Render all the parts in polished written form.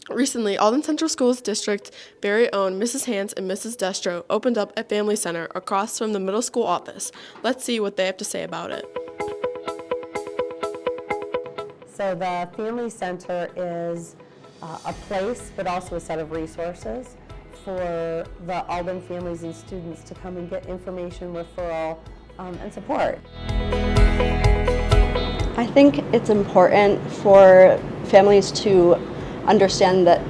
Recently, Alden Central Schools District's very own Mrs. Hans and Mrs. Destro opened up a family center across from the middle school office. Let's see what they have to say about it. So the Family Center is a place, but also a set of resources for the Alden families and students to come and get information, referral, and support. I think it's important for families to understand that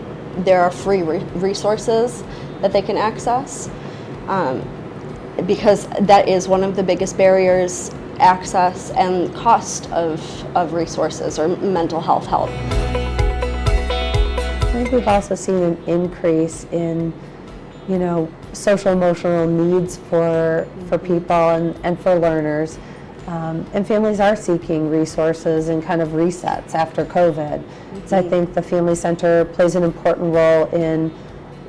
there are free resources that they can access, because that is one of the biggest barriers, access and cost of resources or mental health help. I think we've also seen an increase in, social emotional needs for people and for learners. And families are seeking resources and kind of resets after COVID. So I think the Family Center plays an important role in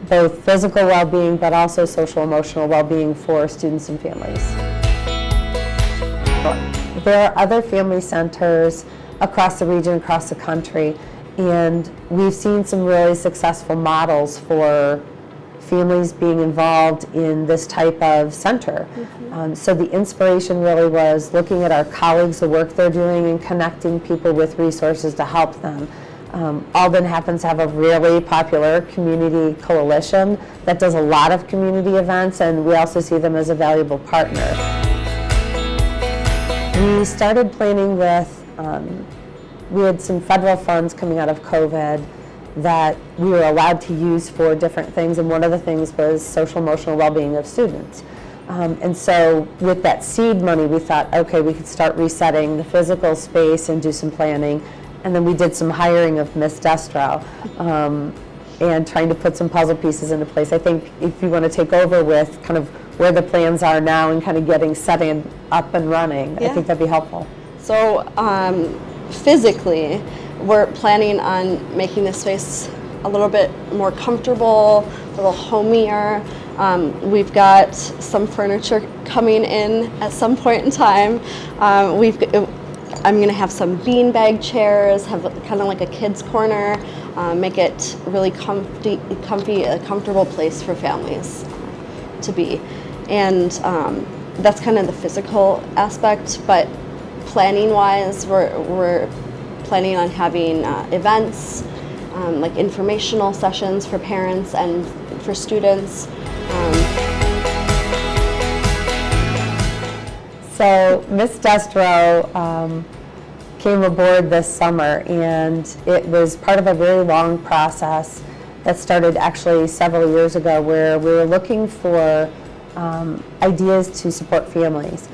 both physical well-being but also social emotional well-being for students and families. There are other family centers across the region, across the country, and we've seen some really successful models for families being involved in this type of center. So the inspiration really was looking at our colleagues, the work they're doing, and connecting people with resources to help them. Alden happens to have a really popular community coalition that does a lot of community events, and we also see them as a valuable partner. We started planning with, we had some federal funds coming out of COVID that we were allowed to use for different things, and one of the things was social emotional well-being of students. And so with that seed money, we thought, okay, we could start resetting the physical space and do some planning. And then we did some hiring of Miss Destro and trying to put some puzzle pieces into place. I think if you want to take over with kind of where the plans are now and kind of getting setting up and running, I think that'd be helpful. So physically, we're planning on making this space a little bit more comfortable, a little homier. We've got some furniture coming in at some point in time. I'm going to have some beanbag chairs, have kind of like a kid's corner, make it really comfy, a comfortable place for families to be. And that's kind of the physical aspect, but planning-wise, we're planning on having events, like informational sessions for parents and for students. So Miss Destro came aboard this summer, and it was part of a very long process that started actually several years ago, where we were looking for ideas to support families.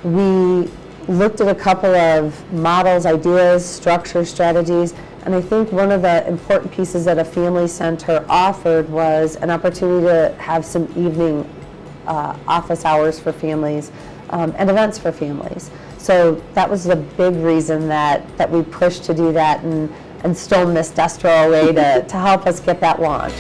We looked at a couple of models, ideas, structure, strategies, and I think one of the important pieces that a family center offered was an opportunity to have some evening office hours for families and events for families. So that was the big reason that we pushed to do that and stole Miss Destro away to help us get that launched.